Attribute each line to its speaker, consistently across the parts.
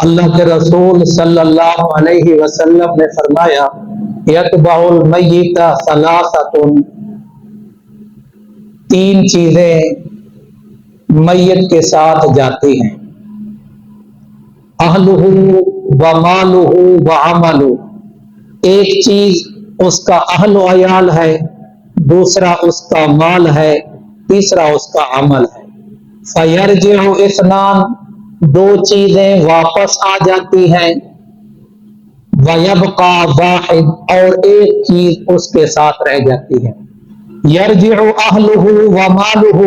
Speaker 1: اللہ کے رسول صلی اللہ علیہ وسلم نے فرمایا یتبع المیت ثلاثۃ، تین چیزیں میت کے ساتھ جاتی ہیں، اہلہ و مالہ و عملہ، ایک چیز اس کا اہل و عیال ہے، دوسرا اس کا مال ہے، تیسرا اس کا عمل ہے۔ فیرجع اثنان، دو چیزیں واپس آ جاتی ہیں، ویبقى واحد، اور ایک چیز اس کے ساتھ رہ جاتی ہے۔ یرجع اہلہ و مالہ،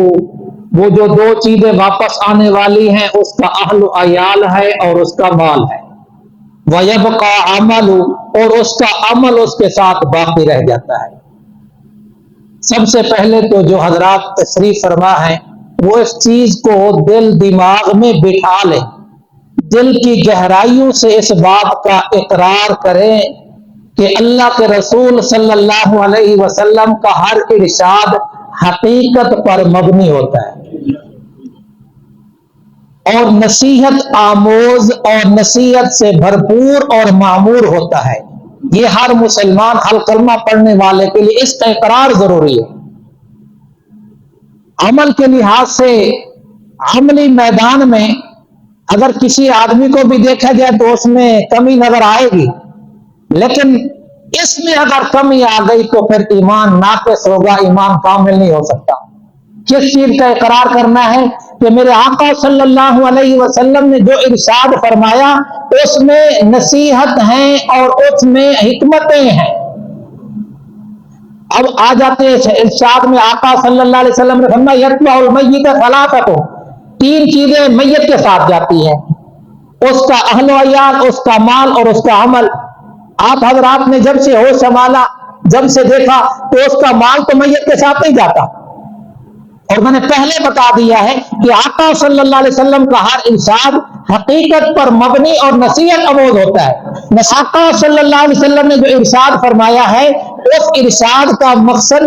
Speaker 1: وہ جو دو چیزیں واپس آنے والی ہیں اس کا اہل و عیال ہے اور اس کا مال ہے۔ وَيَبْقَى عَمَلُ، اور اس کا عمل اس کے ساتھ باقی رہ جاتا ہے۔ سب سے پہلے تو جو حضرات تشریف فرما ہیں وہ اس چیز کو دل دماغ میں بٹھا لیں، دل کی گہرائیوں سے اس بات کا اقرار کریں کہ اللہ کے رسول صلی اللہ علیہ وسلم کا ہر ارشاد حقیقت پر مبنی ہوتا ہے اور نصیحت آموز اور نصیحت سے بھرپور اور معمور ہوتا ہے۔ یہ ہر مسلمان الکلمہ پڑھنے والے کے لیے اس کا اقرار ضروری ہے۔ عمل کے لحاظ سے عملی میدان میں اگر کسی آدمی کو بھی دیکھا جائے تو اس میں کمی نظر آئے گی، لیکن اس میں اگر کمی آ گئی تو پھر ایمان ناقص ہوگا، ایمان کامل نہیں ہو سکتا۔ کس چیز کا اقرار کرنا ہے کہ میرے آقا صلی اللہ علیہ وسلم نے جو ارشاد فرمایا اس میں نصیحت ہیں اور اس میں حکمتیں ہیں۔ اب آ جاتے ہیں ارشاد میں، آقا صلی اللہ علیہ وسلم نے فرمایا یتبع المیت ثلاثۃ، تین چیزیں میت کے ساتھ جاتی ہیں، اس کا اہل و عیال، اس کا مال اور اس کا عمل۔ آپ حضرات نے جب سے ہوش سنبھالا، جب سے دیکھا تو اس کا مال تو میت کے ساتھ نہیں جاتا، اور میں نے پہلے بتا دیا ہے کہ آقا صلی اللہ علیہ وسلم کا ہر ارشاد حقیقت پر مبنی اور نصیحت آموز ہوتا ہے۔ آقا صلی اللہ علیہ وسلم نے جو ارشاد فرمایا ہے اس ارشاد کا مقصد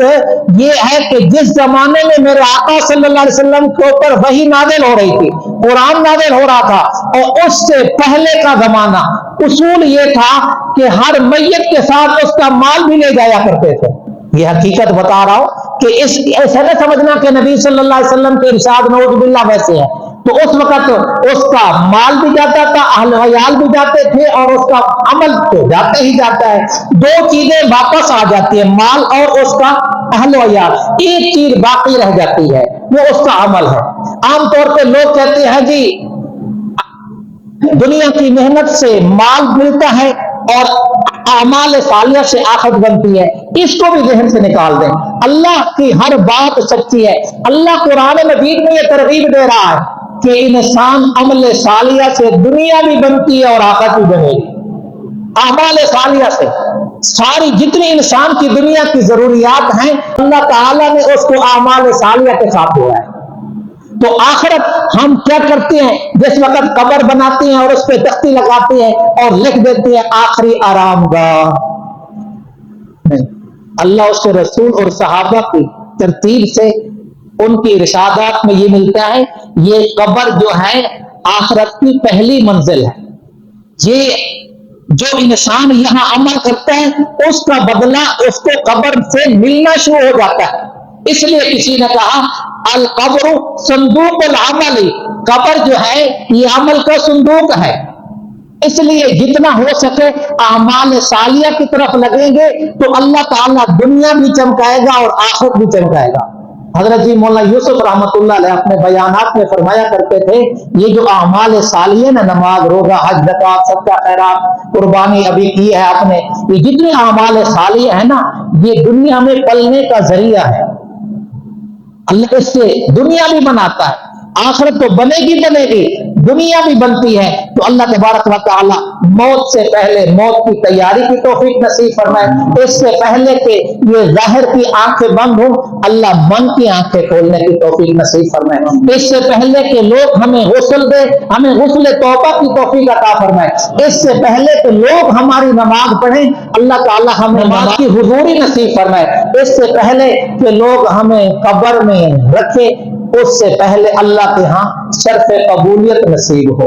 Speaker 1: یہ ہے کہ جس زمانے میں میرے آقا صلی اللہ علیہ وسلم کے اوپر وحی نازل ہو رہی تھی، قرآن نازل ہو رہا تھا، اور اس سے پہلے کا زمانہ اصول یہ تھا کہ ہر میت کے ساتھ اس کا مال بھی لے جایا کرتے تھے۔ یہ حقیقت بتا رہا ہوں کہ ایسا نہ سمجھنا کہ نبی صلی اللہ علیہ وسلم کے ارشاد نعوذ باللہ ویسے ہے، تو اس وقت اس کا مال بھی جاتا تھا، اہل و عیال بھی جاتے تھے، اور اس کا عمل تو جاتا ہی جاتا ہے۔ دو چیزیں واپس آ جاتی ہیں، مال اور اس کا اہل و عیال، ایک چیز باقی رہ جاتی ہے، وہ اس کا عمل ہے۔ عام طور پہ لوگ کہتے ہیں جی دنیا کی محنت سے مال ملتا ہے اور اعمال صالحہ سے آخرت بنتی ہے، اس کو بھی ذہن سے نکال دیں۔ اللہ کی ہر بات سچی ہے۔ اللہ قرآن مجید میں یہ ترغیب دے رہا ہے کہ انسان عمل صالحہ سے دنیا بھی بنتی ہے اور آخرت بھی بنے گی۔ اعمال صالحہ سے ساری جتنی انسان کی دنیا کی ضروریات ہیں اللہ تعالیٰ نے اس کو اعمال صالحہ کے ساتھ دیا ہے۔ تو آخرت ہم کیا کرتے ہیں، جس وقت قبر بناتے ہیں اور اس پہ تختی لگاتے ہیں اور لکھ دیتے ہیں آخری آرام گاہ، اللہ اس کے رسول اور صحابہ کی ترتیب سے ان کی ارشادات میں یہ ملتا ہے یہ قبر جو ہے آخرت کی پہلی منزل ہے۔ یہ جو انسان یہاں عمل کرتا ہے اس کا بدلہ اس کو قبر سے ملنا شروع ہو جاتا ہے۔ اس لیے کسی نے کہا القبر صندوق العمل، قبر جو ہے یہ عمل کا صندوق ہے، اس لیے جتنا ہو سکے اعمال صالحہ کی طرف لگیں گے تو اللہ تعالیٰ دنیا بھی چمکائے گا اور آخرت بھی چمکائے گا۔ حضرت جی مولانا یوسف رحمۃ اللہ علیہ اپنے بیانات میں فرمایا کرتے تھے یہ جو اعمال صالحہ نا، نماز، روزہ، حج، زکوٰۃ، صدقہ، خیرات، قربانی ابھی کی ہے آپ نے، یہ جتنے اعمال صالحہ ہیں نا یہ دنیا میں پلنے کا ذریعہ ہے۔ اللہ اس سے دنیا بھی بناتا ہے، آخرت تو بنے گی، دنیا بھی بنتی ہے۔ تو اللہ تبارک و تعالی موت سے پہلے موت کی تیاری کی توفیق نصیب فرمائے، اس سے پہلے کہ یہ ظاہر کی آنکھیں بند ہوں اللہ من کی آنکھیں کھولنے کی توفیق نصیب فرمائے، اس سے پہلے کہ لوگ ہمیں غسل دے، ہمیں غسل توبہ کی توفیق عطا فرمائے، اس سے پہلے کہ لوگ ہماری نماز پڑھیں اللہ تعالی ہمیں نماز کی حضوری نصیب فرمائے، اس سے پہلے کہ لوگ ہمیں قبر میں رکھے، اس سے پہلے اللہ کے ہاں شرف قبولیت نصیب ہو۔